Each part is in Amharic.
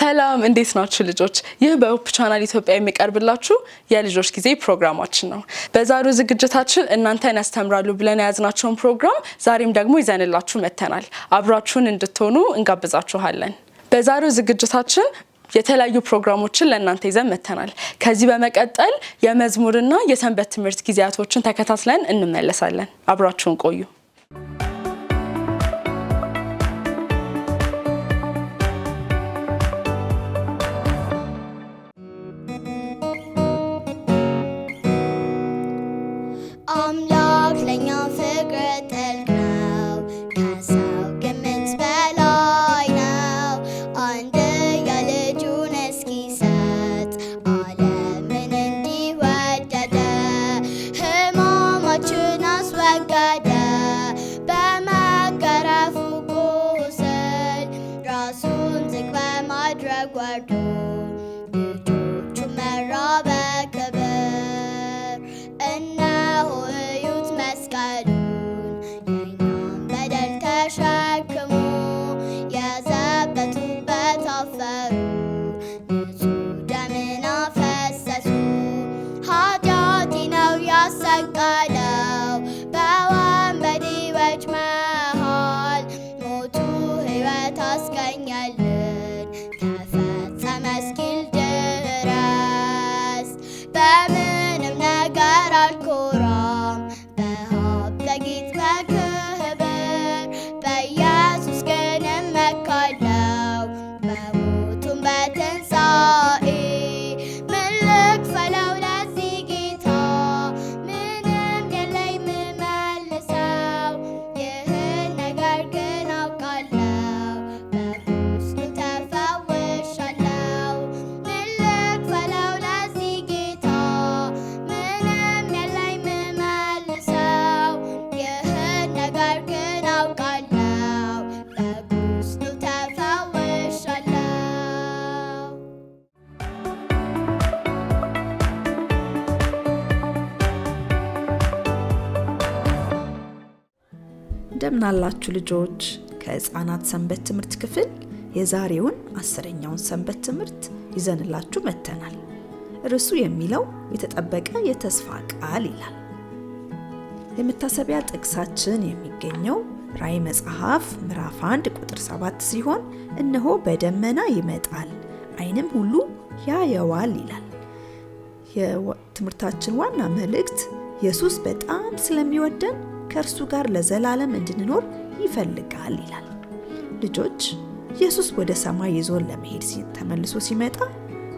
ሰላም እንዴት ናችሁ ልጆች? ይህ በሆፕ ቻናል ኢትዮጵያ የሚቀርብላችሁ የልጆች ጊዜ ፕሮግራማችን ነው። በዛሬው ዝግጅታችን እናንተን ያስተምራሉ ብለን የያዝናቸውን ፕሮግራም ዛሬም ደግሞ ይዘንላችሁ መተናል። አብራችሁን እንድትሆኑ እንጋብዛችኋለን። በዛሬው ዝግጅታችን የተለያዩ ፕሮግራሞችን ለእናንተ ይዘን መተናል። ከዚህ በመቀጠል የመዝሙርና የሰንበት ትምህርት ጊዜያቶችን ተከታትለን እንመለሳለን። አብራችሁን ቆዩ። እንደምናላችሁ ልጆች፣ ከህፃናት ሰንበት ትምህርት ክፍል የዛሬውን 10ኛውን ሰንበት ትምህርት ይዘንላችሁ መተናል። ርዕሱ የሚለው የተጠበቀ የተስፋ ቃል ይላል። የመታሰቢያ ጥቅሳችን የሚገኘው ራዕይ መጽሐፍ ምዕራፍ 1 ቁጥር 7 ሲሆን እነሆ በደመና ይመጣል ዓይንም ሁሉ ያየዋል ይላል። የትምህርታችን ዋና መልእክት ኢየሱስ በጣም ስለሚወደን ከእርሱ ጋር ለዘላለም እንድንኖር ይፈልጋል ይላል። ልጆች፣ ኢየሱስ ወደ ሰማይ ይዞን ለመሄድ ተመልሶ ሲመጣ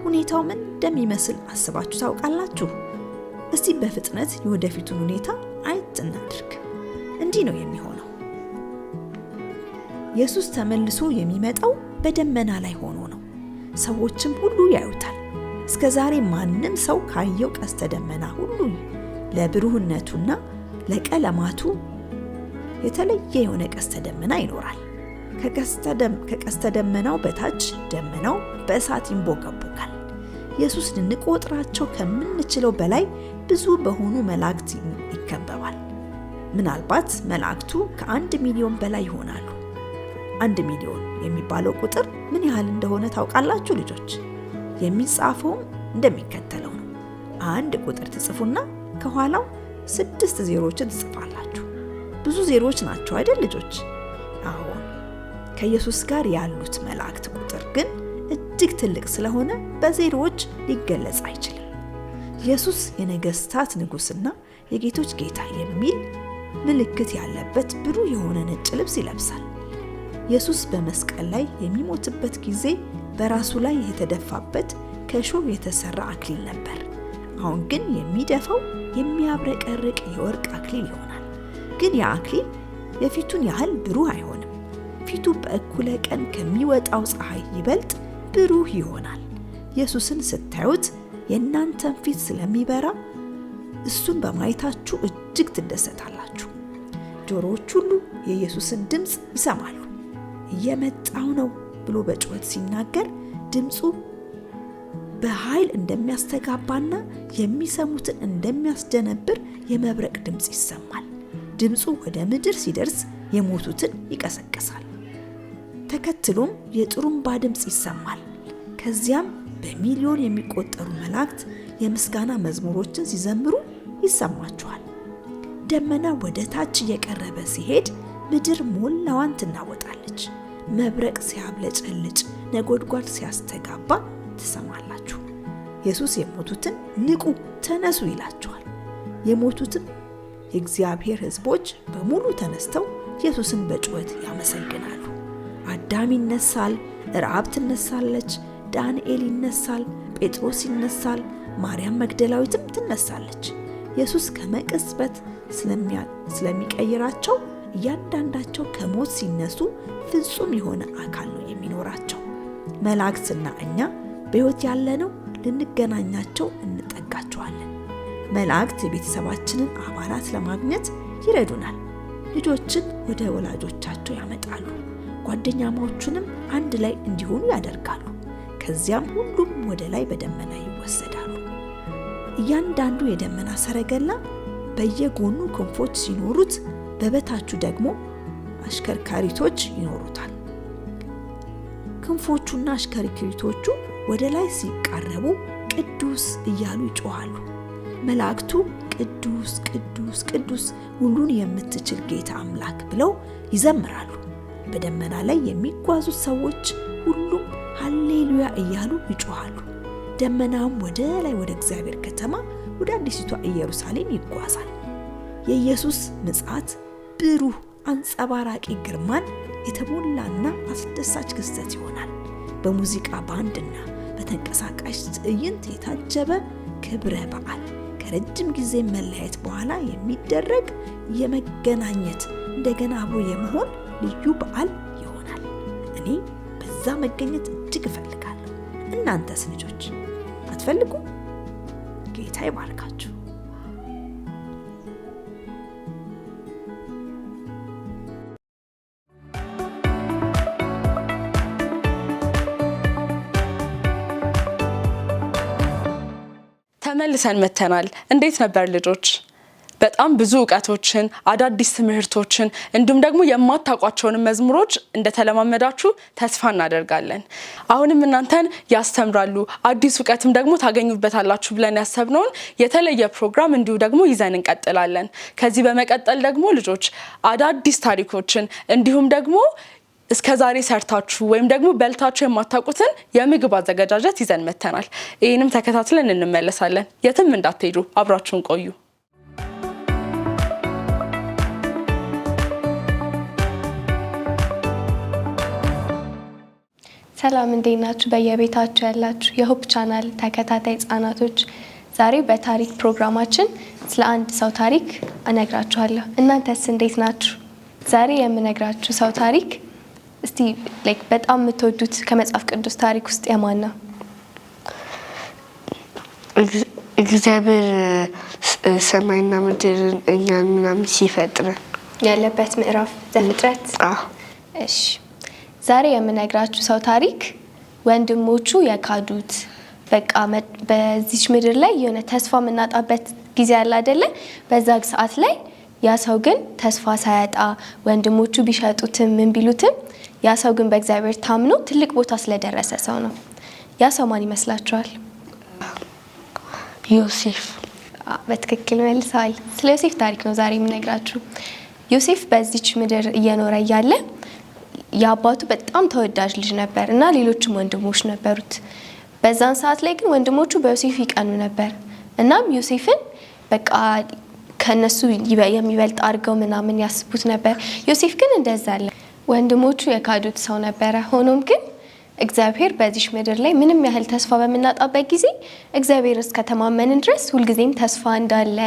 ሁኔታው ምን እንደሚመስል አስባችሁ ታውቃላችሁ? እስቲ በፍጥነት የወደፊቱን ሁኔታ አየት እናድርግ። እንዲህ ነው የሚሆነው። ኢየሱስ ተመልሶ የሚመጣው በደመና ላይ ሆኖ ነው። ሰዎችም ሁሉ ያዩታል። እስከዛሬ ማንም ሰው ካየው ቀስተ ደመና ሁሉ ለብሩህነቱና ለቀለማቱ የተለየ የሆነ ቀስተ ደመና ይኖራል። ከቀስተ ደመናው በታች ደመናው በእሳት ይንቦገቦጋል። ኢየሱስ ልንቆጥራቸው ከምንችለው በላይ ብዙ በሆኑ መላእክት ይከበባል። ምናልባት መላእክቱ ከ1 ሚሊዮን በላይ ይሆናሉ። 1 ሚሊዮን የሚባለው ቁጥር ምን ያህል እንደሆነ ታውቃላችሁ ልጆች? የሚጻፈውም እንደሚከተለው ነው። 1 ቁጥር ትጽፉና ከኋላው 6 ዜሮችን ትጽፋላችሁ። ብዙ ዜሮች ናቸው አይደል ልጆች? አዎን። ከኢየሱስ ጋር ያሉት መላእክት ቁጥር ግን እጅግ ትልቅ ስለሆነ በዜሮዎች ሊገለጽ አይችልም። ኢየሱስ የነገስታት ንጉስና የጌቶች ጌታ የሚል ምልክት ያለበት ብሩህ የሆነ ነጭ ልብስ ይለብሳል። ኢየሱስ በመስቀል ላይ የሚሞትበት ጊዜ በራሱ ላይ የተደፋበት ከእሾህ የተሰራ አክሊል ነበር። አሁን ግን የሚደፋው የሚያብረቀርቅ የወርቅ አክሊል ይሆናል። ግን ያ አክሊል የፊቱን ያህል ብሩህ አይሆንም። ፊቱ በእኩለ ቀን ከሚወጣው ፀሐይ ይበልጥ ብሩህ ይሆናል። ኢየሱስን ስታዩት የእናንተን ፊት ስለሚበራ እሱን በማየታችሁ እጅግ ትደሰታላችሁ። ጆሮዎች ሁሉ የኢየሱስን ድምፅ ይሰማሉ። እየመጣው ነው ብሎ በጩኸት ሲናገር ድምፁ በኃይል እንደሚያስተጋባና የሚሰሙትን እንደሚያስደነብር የመብረቅ ድምፅ ይሰማል። ድምፁ ወደ ምድር ሲደርስ የሞቱትን ይቀሰቅሳል። ተከትሎም የጥሩምባ ድምፅ ይሰማል። ከዚያም በሚሊዮን የሚቆጠሩ መላእክት የምስጋና መዝሙሮችን ሲዘምሩ ይሰማቸዋል። ደመና ወደ ታች እየቀረበ ሲሄድ ምድር ሞላዋን ትናወጣለች። መብረቅ ሲያብለጨልጭ፣ ነጎድጓድ ሲያስተጋባ ትሰማላችሁ። ኢየሱስ የሞቱትን ንቁ፣ ተነሱ ይላቸዋል። የሞቱትም የእግዚአብሔር ሕዝቦች በሙሉ ተነስተው ኢየሱስን በጩኸት ያመሰግናሉ። አዳም ይነሳል፣ ረዓብ ትነሳለች፣ ዳንኤል ይነሳል፣ ጴጥሮስ ይነሳል፣ ማርያም መግደላዊትም ትነሳለች። ኢየሱስ ከመቅጽበት ስለሚቀይራቸው እያንዳንዳቸው ከሞት ሲነሱ ፍጹም የሆነ አካል ነው የሚኖራቸው። መላእክትና እኛ በሕይወት ያለነው ልንገናኛቸው እንጠጋቸዋለን። መላእክት የቤተሰባችንን አባላት ለማግኘት ይረዱናል። ልጆችን ወደ ወላጆቻቸው ያመጣሉ። ጓደኛሞቹንም አንድ ላይ እንዲሆኑ ያደርጋሉ። ከዚያም ሁሉም ወደ ላይ በደመና ይወሰዳሉ። እያንዳንዱ የደመና ሰረገላ በየጎኑ ክንፎች ሲኖሩት በበታቹ ደግሞ አሽከርካሪቶች ይኖሩታል። ክንፎቹና አሽከርካሪቶቹ ወደ ላይ ሲቃረቡ ቅዱስ እያሉ ይጮሃሉ። መላእክቱ ቅዱስ ቅዱስ ቅዱስ ሁሉን የምትችል ጌታ አምላክ ብለው ይዘምራሉ። በደመና ላይ የሚጓዙት ሰዎች ሁሉም ሃሌሉያ እያሉ ይጮሃሉ። ደመናውም ወደ ላይ ወደ እግዚአብሔር ከተማ ወደ አዲሲቷ ኢየሩሳሌም ይጓዛል። የኢየሱስ ምጽአት ብሩህ አንጸባራቂ ግርማን የተሞላና አስደሳች ክስተት ይሆናል። በሙዚቃ ባንድና በተንቀሳቃሽ ትዕይንት የታጀበ ክብረ በዓል፣ ከረጅም ጊዜ መለያየት በኋላ የሚደረግ የመገናኘት እንደገና አብሮ የመሆን ልዩ በዓል ይሆናል። እኔ በዛ መገኘት እጅግ እፈልጋለሁ። እናንተስ ልጆች አትፈልጉ? ጌታ ይባርካችሁ። ተመልሰን መተናል። እንዴት ነበር ልጆች? በጣም ብዙ ዕውቀቶችን፣ አዳዲስ ትምህርቶችን እንዲሁም ደግሞ የማታውቋቸውን መዝሙሮች እንደተለማመዳችሁ ተስፋ እናደርጋለን። አሁንም እናንተን ያስተምራሉ፣ አዲስ ዕውቀትም ደግሞ ታገኙበታላችሁ ብለን ያሰብነውን የተለየ ፕሮግራም እንዲሁ ደግሞ ይዘን እንቀጥላለን። ከዚህ በመቀጠል ደግሞ ልጆች አዳዲስ ታሪኮችን እንዲሁም ደግሞ እስከዛሬ ሰርታችሁ ወይም ደግሞ በልታችሁ የማታውቁትን የምግብ አዘገጃጀት ይዘን መተናል። ይህንም ተከታትለን እንመለሳለን። የትም እንዳትሄዱ፣ አብራችሁን ቆዩ። ሰላም፣ እንዴት ናችሁ? በየቤታችሁ ያላችሁ የሆፕ ቻናል ተከታታይ ህጻናቶች፣ ዛሬ በታሪክ ፕሮግራማችን ስለ አንድ ሰው ታሪክ እነግራችኋለሁ። እናንተስ እንዴት ናችሁ? ዛሬ የምነግራችሁ ሰው ታሪክ እስቲ በጣም የምትወዱት ከመጽሐፍ ቅዱስ ታሪክ ውስጥ የማን ነው? እግዚአብሔር ሰማይና ምድርን እኛን ምናምን ሲፈጥር ያለበት ምዕራፍ ዘፍጥረት። እሺ፣ ዛሬ የምነግራችሁ ሰው ታሪክ ወንድሞቹ የካዱት፣ በቃ በዚች ምድር ላይ የሆነ ተስፋ የምናጣበት ጊዜ አለ አይደለ? በዛ ሰዓት ላይ ያ ሰው ግን ተስፋ ሳያጣ ወንድሞቹ ቢሸጡትም ምን ቢሉትም ያ ሰው ግን በእግዚአብሔር ታምኖ ትልቅ ቦታ ስለደረሰ ሰው ነው። ያ ሰው ማን ይመስላችኋል? ዮሴፍ። በትክክል መልሰዋል። ስለ ዮሴፍ ታሪክ ነው ዛሬ የምነግራችሁ። ዮሴፍ በዚች ምድር እየኖረ እያለ የአባቱ በጣም ተወዳጅ ልጅ ነበር እና ሌሎችም ወንድሞች ነበሩት። በዛን ሰዓት ላይ ግን ወንድሞቹ በዮሴፍ ይቀኑ ነበር። እናም ዮሴፍን በቃ ከነሱ የሚበልጥ አድርገው ምናምን ያስቡት ነበር። ዮሴፍ ግን እንደዛ አለ። ወንድሞቹ የካዱት ሰው ነበረ። ሆኖም ግን እግዚአብሔር በዚህ ምድር ላይ ምንም ያህል ተስፋ በመናጣበት ጊዜ እግዚአብሔር እስከተማመንን ድረስ ሁልጊዜም ተስፋ እንዳለ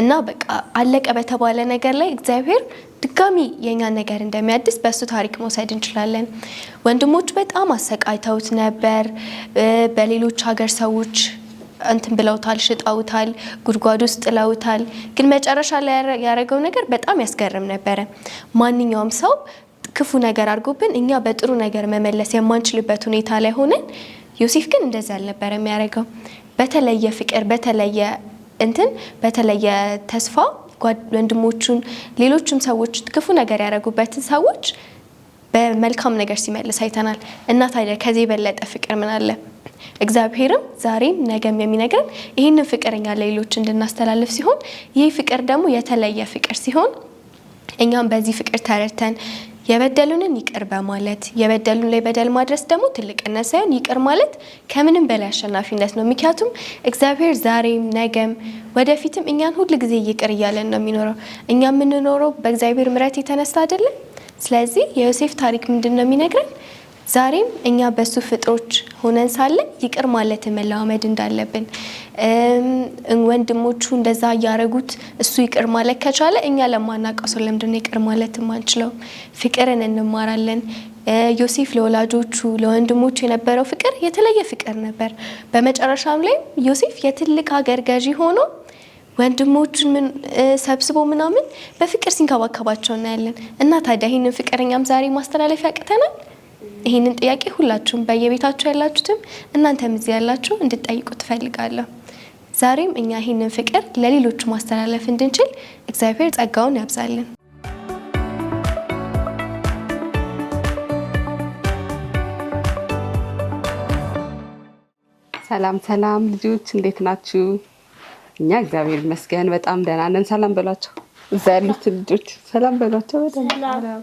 እና በቃ አለቀ በተባለ ነገር ላይ እግዚአብሔር ድጋሚ የኛን ነገር እንደሚያድስ በሱ ታሪክ መውሰድ እንችላለን። ወንድሞቹ በጣም አሰቃይተውት ነበር። በሌሎች ሀገር ሰዎች እንትን ብለውታል፣ ሽጣውታል፣ ጉድጓድ ውስጥ ጥለውታል። ግን መጨረሻ ላይ ያደረገው ነገር በጣም ያስገርም ነበረ። ማንኛውም ሰው ክፉ ነገር አድርጎብን እኛ በጥሩ ነገር መመለስ የማንችልበት ሁኔታ ላይ ሆነን ዮሴፍ ግን እንደዛ አልነበረ የሚያደርገው። በተለየ ፍቅር፣ በተለየ ተስፋ ወንድሞቹን ሌሎችም ሰዎች ክፉ ነገር ያደረጉበትን ሰዎች በመልካም ነገር ሲመልስ አይተናል። እና ታዲያ ከዚህ የበለጠ ፍቅር ምን አለ? እግዚአብሔርም ዛሬም ነገም የሚነግረን ይህንን ፍቅርኛ ለሌሎች እንድናስተላልፍ ሲሆን ይህ ፍቅር ደግሞ የተለየ ፍቅር ሲሆን እኛም በዚህ ፍቅር ተረድተን የበደሉንን ይቅር በማለት የበደሉን ላይ በደል ማድረስ ደግሞ ትልቅነት ሳይሆን ይቅር ማለት ከምንም በላይ አሸናፊነት ነው። ምክንያቱም እግዚአብሔር ዛሬም ነገም ወደፊትም እኛን ሁሉ ጊዜ ይቅር እያለን ነው የሚኖረው። እኛ የምንኖረው በእግዚአብሔር ምሕረት የተነሳ አይደለም። ስለዚህ የዮሴፍ ታሪክ ምንድነው የሚነግረን? ዛሬም እኛ በሱ ፍጥሮች ሆነን ሳለ ይቅር ማለት መለማመድ እንዳለብን ወንድሞቹ እንደዛ ያረጉት እሱ ይቅር ማለት ከቻለ እኛ ለማናውቀው ሰው ለምንድነው ይቅር ማለት ማንችለው? ፍቅርን እንማራለን። ዮሴፍ ለወላጆቹ ለወንድሞቹ የነበረው ፍቅር የተለየ ፍቅር ነበር። በመጨረሻም ላይ ዮሴፍ የትልቅ ሀገር ገዢ ሆኖ ወንድሞቹን ሰብስቦ ምናምን በፍቅር ሲንከባከባቸው እናያለን። እና ታዲያ ይህንን ፍቅር እኛም ዛሬ ማስተላለፍ ያቅተናል? ይህንን ጥያቄ ሁላችሁም በየቤታችሁ ያላችሁትም እናንተም እዚህ ያላችሁ እንድትጠይቁ ትፈልጋለሁ። ዛሬም እኛ ይህንን ፍቅር ለሌሎች ማስተላለፍ እንድንችል እግዚአብሔር ጸጋውን ያብዛልን። ሰላም ሰላም ልጆች እንዴት ናችሁ? እኛ እግዚአብሔር ይመስገን በጣም ደህና ነን። ሰላም በሏቸው። እዛ ያሉት ልጆች ሰላም በሏቸው። በጣም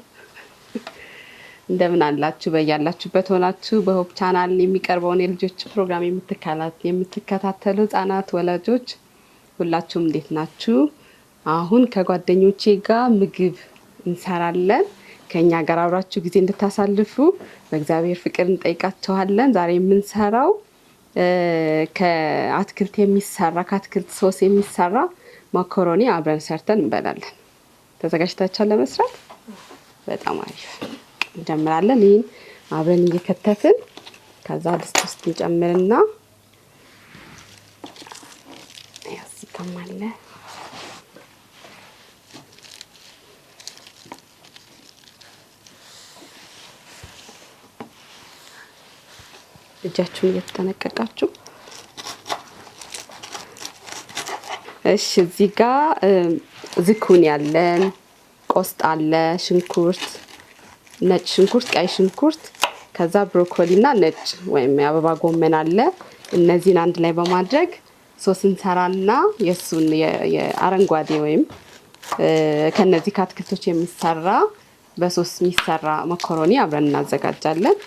እንደምን አላችሁ? በያላችሁበት ሆናችሁ በሆፕ ቻናል የሚቀርበውን የልጆች ፕሮግራም የምትከታተሉ ህጻናት ወላጆች ሁላችሁም እንዴት ናችሁ? አሁን ከጓደኞቼ ጋር ምግብ እንሰራለን። ከኛ ጋር አብራችሁ ጊዜ እንድታሳልፉ በእግዚአብሔር ፍቅር እንጠይቃችኋለን። ዛሬ የምንሰራው ከአትክልት ሶስ የሚሰራ ማካሮኒ አብረን ሰርተን እንበላለን። ተዘጋጅታችኋል ለመስራት? በጣም አሪፍ። እንጀምራለን። ይሄን አብረን እየከተፍን ከዛ ድስት ውስጥ እንጨምርና ያስከማለ እጃችሁን እየተጠነቀቃችሁ እሺ። እዚህ ጋር ዝኩኒ ያለን ቆስጣ አለ፣ ሽንኩርት፣ ነጭ ሽንኩርት፣ ቀይ ሽንኩርት፣ ከዛ ብሮኮሊና ነጭ ወይም የአበባ ጎመን አለ። እነዚህን አንድ ላይ በማድረግ ሶስ እንሰራና የሱን የአረንጓዴ ወይም ከነዚህ ከአትክልቶች የሚሰራ በሶስ የሚሰራ ማካሮኒ አብረን እናዘጋጃለን።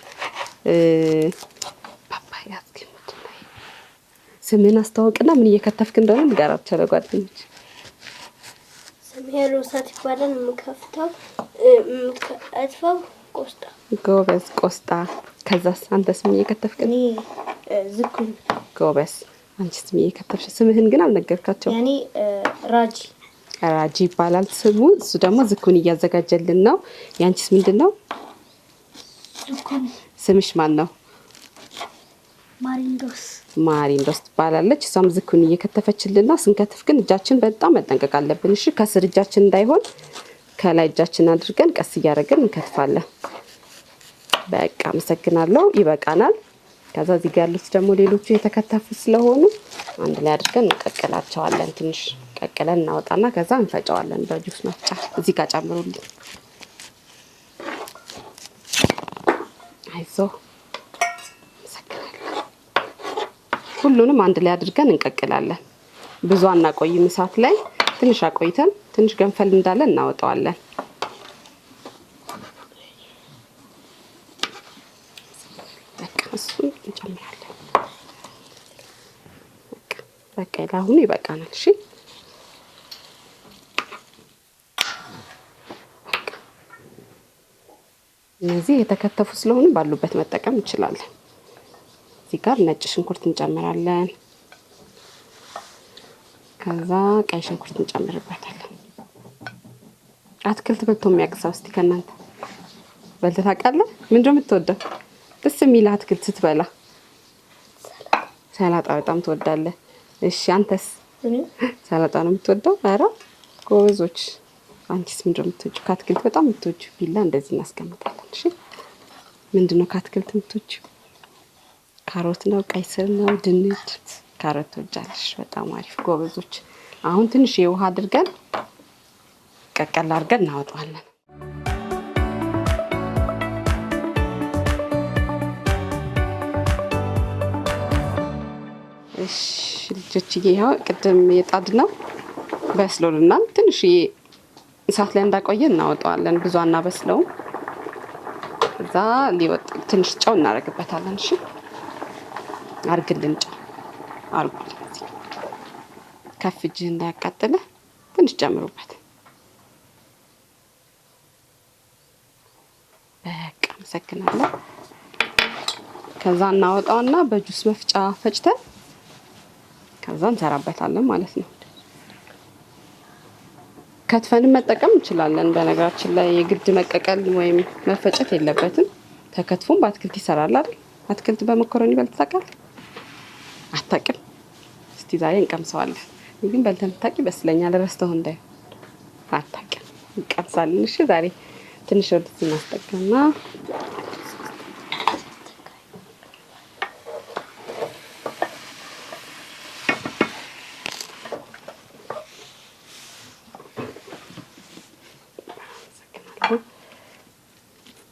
ፓፓያ ስምን አስተዋውቅና ምን እየከተፍክ እንደሆነ ንገራቸው ለጓደኞች። ስሜ ሮሳት ይባላል። የምከፍተው ቆስጣ። ጎበዝ፣ ቆስጣ። ከዛስ አንተስ ምን እየከተፍክ? እኔ ዝኩኒ። ጎበዝ። አንቺስ ምን እየከተፍሽ? ስምህን ግን አልነገርካቸው። ያኔ ራጂ ይባላል ስሙ። እሱ ደግሞ ዝኩኒ እያዘጋጀልን ነው። ያንቺስ ምንድነው? ዝኩኒ። ስምሽ ማን ነው? ማሪንዶስ ትባላለች። እሷም ዝኩኒ እየከተፈችልና ስንከትፍ ግን እጃችን በጣም መጠንቀቅ አለብን። እሺ፣ ከስር እጃችን እንዳይሆን ከላይ እጃችን አድርገን ቀስ እያደረግን እንከትፋለን። በቃ አመሰግናለሁ። ይበቃናል። ከዛ እዚህ ጋር ያሉት ደግሞ ሌሎቹ የተከተፉ ስለሆኑ አንድ ላይ አድርገን እንቀቅላቸዋለን። ትንሽ ቀቅለን እናወጣና ከዛ እንፈጨዋለን በጁስ መፍጫ። እዚህ ጋር ጨምሩልኝ። አይዞ ሁሉንም አንድ ላይ አድርገን እንቀቅላለን። ብዙ አናቆይም። እሳት ላይ ትንሽ አቆይተን ትንሽ ገንፈል እንዳለ እናወጣዋለን። በቃ እሱን እንጨምራለን። በቃ ለአሁኑ ይበቃናል። እሺ፣ እነዚህ የተከተፉ ስለሆኑ ባሉበት መጠቀም እንችላለን። እዚህ ጋር ነጭ ሽንኩርት እንጨምራለን። ከዛ ቀይ ሽንኩርት እንጨምርበታለን። አትክልት በልቶ የሚያቅሳው እስቲ ከናንተ በልተህ ታውቃለህ? ምንድነው የምትወደው? ደስ የሚል አትክልት ስትበላ? ሰላጣ በጣም ትወዳለህ? እሺ፣ አንተስ? ሰላጣ ነው የምትወደው? ኧረ ጎበዞች። አንቺስ ምንድነው የምትወጂው? ከአትክልት በጣም የምትወጂው? ቢላ እንደዚህ እናስቀምጣለን። እሺ፣ ምንድነው ከአትክልት የምትወጂው? ካሮት ነው? ቀይ ስር ነው? ድንች? ካሮት ትወጃለሽ? በጣም አሪፍ ጎበዞች። አሁን ትንሽ የውሃ አድርገን ቀቀል አድርገን እናወጣዋለን። እሺ ልጆችዬ ይኸው ቅድም የጣድነው በስሎልናል። ትንሽ እሳት ላይ እንዳቆየ እናወጣዋለን። ብዙ አናበስለውም። እዛ ሊወጥ ትንሽ ጨው እናደርግበታለን። እሺ አርግልን ጨው አርጉልን። ከፍ እጅህ እንዳያቃጥለ ትንሽ ጨምሩበት። በቃ አመሰግናለሁ። ከዛ እናወጣውና በጁስ መፍጫ ፈጭተን ከዛ እንሰራበታለን ማለት ነው። ከትፈንም መጠቀም እንችላለን። በነገራችን ላይ የግድ መቀቀል ወይም መፈጨት የለበትም። ተከትፎም በአትክልት ይሰራል አይደል? አትክልት በመኮረኒ በልተህ ታውቃለህ? አታውቅም? እስቲ ዛሬ እንቀምሰዋለን። ግን በልተን ታውቂ ይመስለኛል። ረስተው እንዳይ አታውቅም? እንቀምሳለን። እሺ ዛሬ ትንሽ ወደዚህ እናስጠጋና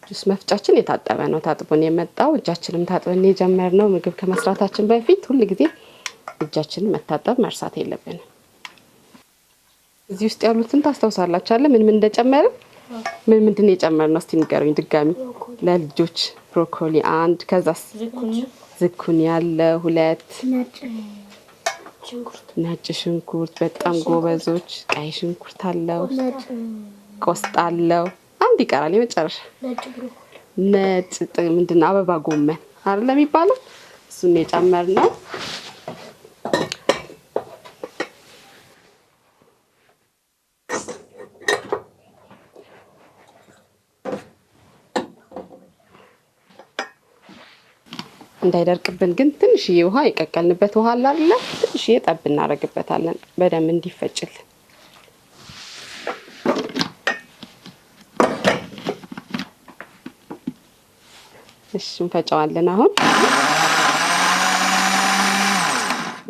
ጁስ መፍጫችን የታጠበ ነው። ታጥቦን የመጣው እጃችንም ታጥበን የጀመርነው ምግብ ከመስራታችን በፊት ሁሉ ጊዜ እጃችንን መታጠብ መርሳት የለብንም። እዚህ ውስጥ ያሉትን ታስታውሳላችሁ አይደል? ምን እንደጨመርን ምንድን ነው የጨመርነው? እስቲ ንገሩኝ ድጋሚ። ለልጆች ብሮኮሊ 1፣ ከዛስ ዝኩኒ ያለ 2፣ ነጭ ሽንኩርት በጣም ጎበዞች፣ ቀይ ሽንኩርት አለው፣ ቆስጣ አለው። አንድ ይቀራል የመጨረሻ ነጭ ምንድነው አበባ ጎመን አይደል የሚባለው? እሱን የጨመርነው። እንዳይደርቅብን ግን ትንሽዬ ውሃ የቀቀልንበት ውሃ አለ አይደል? ትንሽዬ ጠብ እናደርግበታለን በደንብ እንዲፈጭልን። እሺ እንፈጨዋለን። አሁን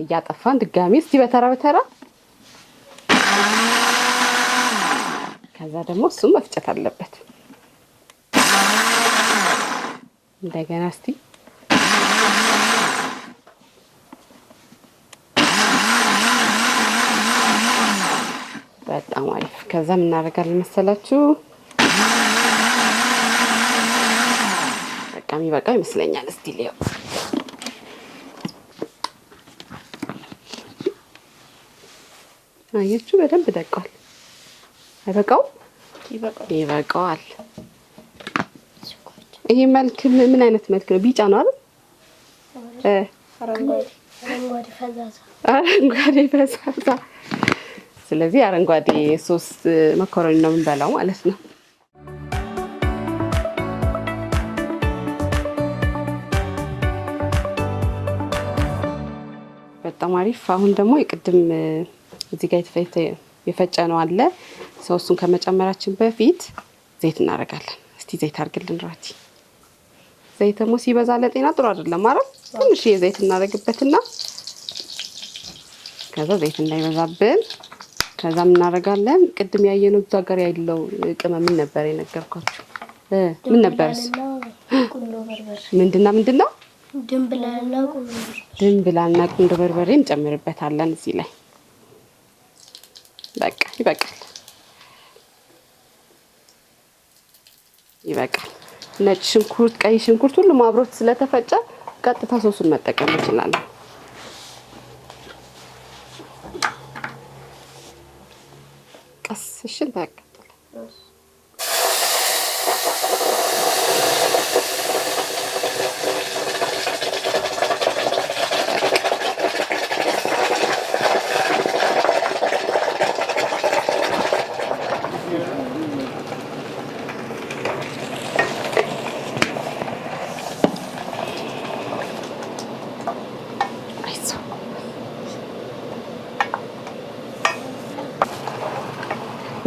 እያጠፋን ድጋሚ እስቲ በተራ በተራ ከዛ ደግሞ እሱም መፍጨት አለበት። እንደገና እስቲ በጣም አሪፍ። ከዛ ምን እናደርጋለን መሰላችሁ? የሚበቃው ይመስለኛል። እስቲ ሊያው አያችሁ በደንብ ደቋል። አይበቃው? ይበቃዋል። ይሄ መልክ ምን አይነት መልክ ነው? ቢጫ ነው አይደል? አረንጓዴ ፈዛዛ። ስለዚህ አረንጓዴ ሶስ መኮረኒ ነው የምንበላው ማለት ነው። በጣም አሪፍ። አሁን ደግሞ የቅድም እዚህ ጋር የፈጨነው አለ። ሶሱን ከመጨመራችን በፊት ዘይት እናደርጋለን። እስቲ ዘይት አድርግልን ራቲ። ዘይት ደግሞ ሲበዛ ለጤና ጥሩ አይደለም አይደል? ትንሽ ዘይት እናደርግበትና ከዛ ዘይት እንዳይበዛብን ከዛ ምን እናደርጋለን? ቅድም ያየነው እዛ ጋር ያለው ቅመም ምን ነበር የነገርኳችሁ? ምን ነበርስ? ምንድነው? ድንብላልና ቁንዶ በርበሬ እንጨምርበታለን እዚህ ላይ። በቃ ይበቃል። ነጭ ሽንኩርት፣ ቀይ ሽንኩርት ሁሉም አብሮት ስለተፈጨ ቀጥታ ሶሱን መጠቀም እንችላለን። ቀስሽን ታቀጥል።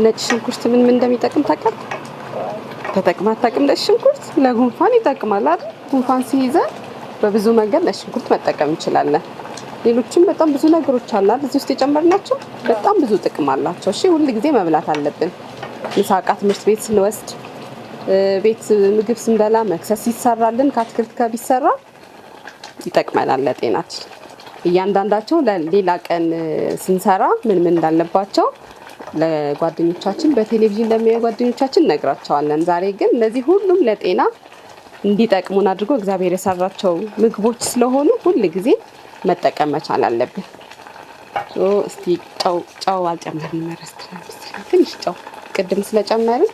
ነጭ ሽንኩርት ምን እንደሚጠቅም ታውቃለህ? ተጠቅማ አታውቅም? ነጭ ሽንኩርት ለጉንፋን ይጠቅማል አይደል? ጉንፋን ሲይዘን በብዙ መንገድ ነጭ ሽንኩርት መጠቀም እንችላለን። ሌሎችም በጣም ብዙ ነገሮች አሉ እዚህ ውስጥ የጨመርናቸው በጣም ብዙ ጥቅም አላቸው። እሺ ሁሉ ጊዜ መብላት አለብን። ምሳቃ ትምህርት ቤት ስንወስድ፣ ቤት ምግብ ስንበላ፣ መክሰስ ይሰራልን ከአትክልት ጋር ቢሰራ ይጠቅመናል ለጤናችን። እያንዳንዳቸው ለሌላ ቀን ስንሰራ ምን እንዳለባቸው ለጓደኞቻችን በቴሌቪዥን ለሚያዩ ጓደኞቻችን ነግራቸዋለን። ዛሬ ግን እነዚህ ሁሉም ለጤና እንዲጠቅሙን አድርጎ እግዚአብሔር የሰራቸው ምግቦች ስለሆኑ ሁሉ ጊዜ መጠቀም መቻል አለብን። እስቲ ጨው አልጨመርንም መረስከናል። ትንሽ ጨው ቅድም ስለጨመርን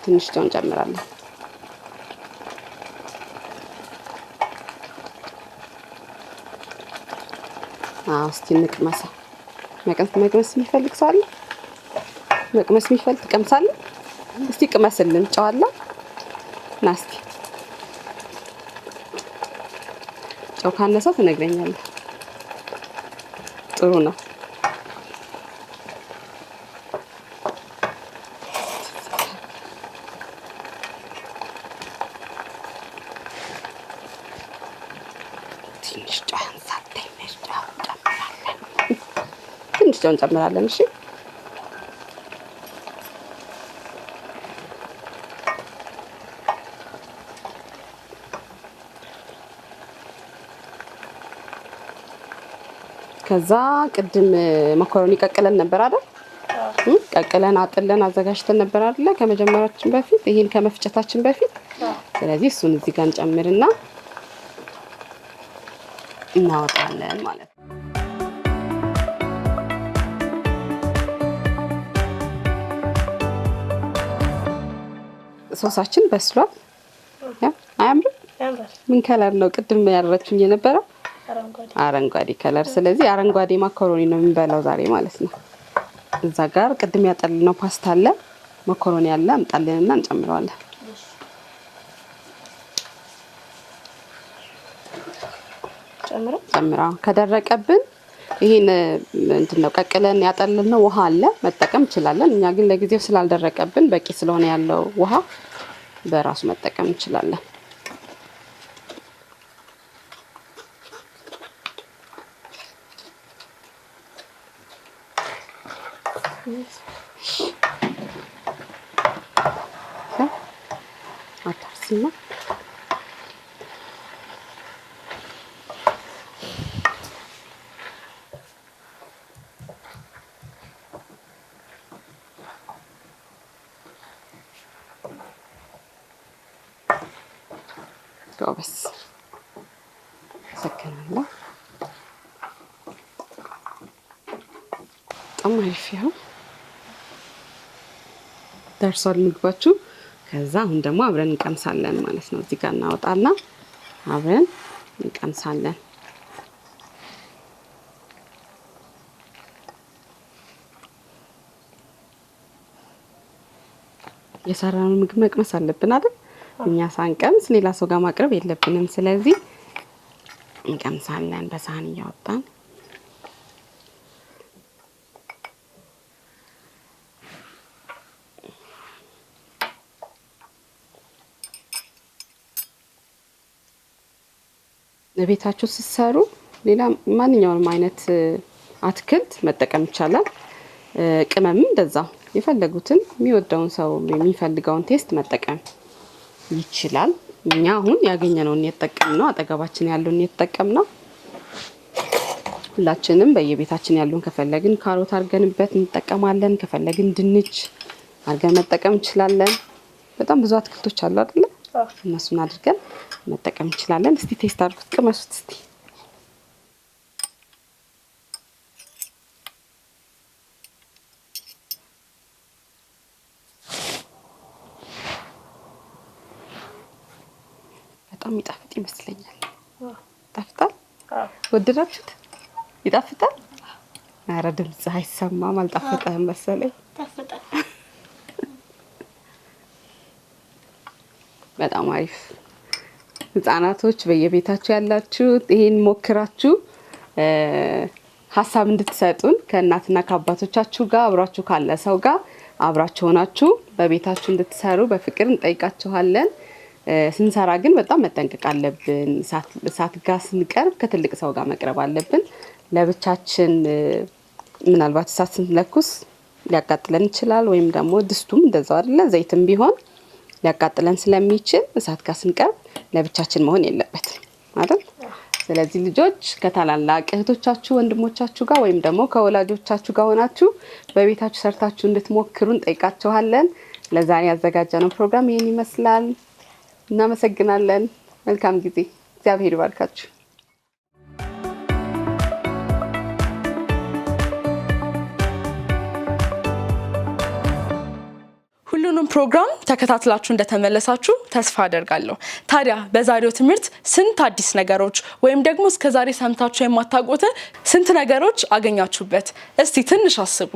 ትንሽ ጨው እንጨምራለን። እስቲ እንቅመሳ። መቅመስ የሚፈልግ ሰው አለ? መቅመስ የሚፈልግ ትቀምሳለህ? እስቲ ቅመስልን። ጨው አለ? ና እስቲ ጨው ካነሰው ትነግረኛለህ። ጥሩ ነው። ትንሽ ጨው እንጨምራለን። እሺ ከዛ ቅድም መኮረኒ ቀቅለን ነበር አይደል? ቀቅለን አጥለን አዘጋጅተን ነበር አይደል? ከመጀመራችን በፊት ይሄን ከመፍጨታችን በፊት። ስለዚህ እሱን እዚህ ጋር እንጨምርና እናወጣለን ማለት ነው። ሶሳችን በስሏል። አያምርም? ምን ከለር ነው ቅድም ያደረችኝ የነበረው? አረንጓዴ ከለር። ስለዚህ አረንጓዴ ማካሮኒ ነው የምንበላው ዛሬ ማለት ነው። እዛ ጋር ቅድም ያጠልነው ፓስታ አለ፣ ማካሮኒ አለ። አምጣልንና እንጨምረዋለን። ጨምራ ከደረቀብን ይሄን እንትነው ቀቅለን ያጠልነው ውሃ አለ መጠቀም እንችላለን። እኛ ግን ለጊዜው ስላልደረቀብን በቂ ስለሆነ ያለው ውሃ በራሱ መጠቀም እንችላለን። አታስና ጎበስ ሰከናለሁ። በጣም አሪፍ ነው። ደርሷል ምግባችሁ። ከዛ አሁን ደግሞ አብረን እንቀምሳለን ማለት ነው። እዚህ ጋር እናወጣና አብረን እንቀምሳለን። የሰራነው ምግብ መቅመስ አለብን አይደል? እኛ ሳንቀምስ ሌላ ሰው ጋር ማቅረብ የለብንም። ስለዚህ እንቀምሳለን በሳህን እያወጣን። ለቤታችሁ ስትሰሩ ሌላ ማንኛውንም አይነት አትክልት መጠቀም ይቻላል። ቅመምም እንደዛው የፈለጉትን የሚወደውን ሰው የሚፈልገውን ቴስት መጠቀም ይችላል። እኛ አሁን ያገኘነውን የተጠቀምነው አጠገባችን ያለውን የተጠቀምነው። ሁላችንም በየቤታችን ያሉን ከፈለግን ካሮት አድርገንበት እንጠቀማለን። ከፈለግን ድንች አድርገን መጠቀም እንችላለን። በጣም ብዙ አትክልቶች አሉ አይደል? እነሱን አድርገን መጠቀም እንችላለን። እስቲ ቴስት አድርጉት፣ ቅመሱት እስቲ። በጣም ይጣፍጥ ይመስለኛል። ይጣፍጣል? ወደዳችሁት? ይጣፍጣል? ኧረ ድምጽ አይሰማም። አልጣፈጠህም መሰለኝ። ይጣፍጣል። በጣም አሪፍ። ህፃናቶች በየቤታችሁ ያላችሁ ይሄን ሞክራችሁ ሀሳብ እንድትሰጡን ከእናትና ከአባቶቻችሁ ጋር አብራችሁ ካለ ሰው ጋር አብራችሁ ሆናችሁ በቤታችሁ እንድትሰሩ በፍቅር እንጠይቃችኋለን። ስንሰራ ግን በጣም መጠንቀቅ አለብን። እሳት ጋር ስንቀርብ ከትልቅ ሰው ጋር መቅረብ አለብን። ለብቻችን ምናልባት እሳት ስንለኩስ ሊያቃጥለን ይችላል። ወይም ደግሞ ድስቱም እንደዛው አይደለ፣ ዘይትም ቢሆን ሊያቃጥለን ስለሚችል እሳት ጋር ስንቀርብ ለብቻችን መሆን የለበትም አይደል? ስለዚህ ልጆች ከታላላቅ እህቶቻችሁ ወንድሞቻችሁ ጋር ወይም ደግሞ ከወላጆቻችሁ ጋር ሆናችሁ በቤታችሁ ሰርታችሁ እንድትሞክሩን ጠይቃችኋለን። ለዛሬ ያዘጋጀነው ፕሮግራም ይሄን ይመስላል። እናመሰግናለን። መልካም ጊዜ። እግዚአብሔር ይባርካችሁ። ሁሉንም ፕሮግራም ተከታትላችሁ እንደተመለሳችሁ ተስፋ አደርጋለሁ። ታዲያ በዛሬው ትምህርት ስንት አዲስ ነገሮች ወይም ደግሞ እስከዛሬ ሰምታችሁ የማታውቁትን ስንት ነገሮች አገኛችሁበት? እስቲ ትንሽ አስቡ።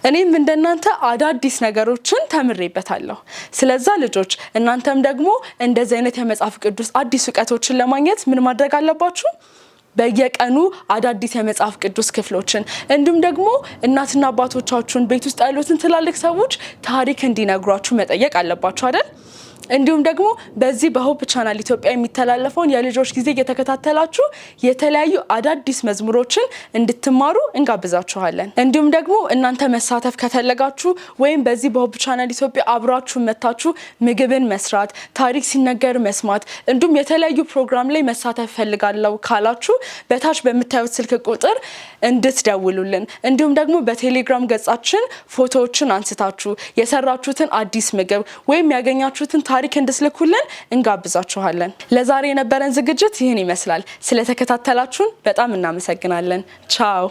እኔም እንደናንተ አዳዲስ ነገሮችን ተምሬበታለሁ። ስለዛ ልጆች እናንተም ደግሞ እንደዚህ አይነት የመጽሐፍ ቅዱስ አዲስ ዕውቀቶችን ለማግኘት ምን ማድረግ አለባችሁ? በየቀኑ አዳዲስ የመጽሐፍ ቅዱስ ክፍሎችን እንዲሁም ደግሞ እናትና አባቶቻችሁን ቤት ውስጥ ያሉትን ትላልቅ ሰዎች ታሪክ እንዲነግሯችሁ መጠየቅ አለባችሁ አይደል? እንዲሁም ደግሞ በዚህ በሆፕ ቻናል ኢትዮጵያ የሚተላለፈውን የልጆች ጊዜ እየተከታተላችሁ የተለያዩ አዳዲስ መዝሙሮችን እንድትማሩ እንጋብዛችኋለን። እንዲሁም ደግሞ እናንተ መሳተፍ ከፈለጋችሁ ወይም በዚህ በሆፕ ቻናል ኢትዮጵያ አብራችሁ መታችሁ ምግብን መስራት፣ ታሪክ ሲነገር መስማት እንዲሁም የተለያዩ ፕሮግራም ላይ መሳተፍ ፈልጋለሁ ካላችሁ በታች በምታዩት ስልክ ቁጥር እንድትደውሉልን እንዲሁም ደግሞ በቴሌግራም ገጻችን ፎቶዎችን አንስታችሁ የሰራችሁትን አዲስ ምግብ ወይም ያገኛችሁትን ታሪክ እንድትልኩልን እንጋብዛችኋለን። ለዛሬ የነበረን ዝግጅት ይህን ይመስላል። ስለተከታተላችሁን በጣም እናመሰግናለን። ቻው።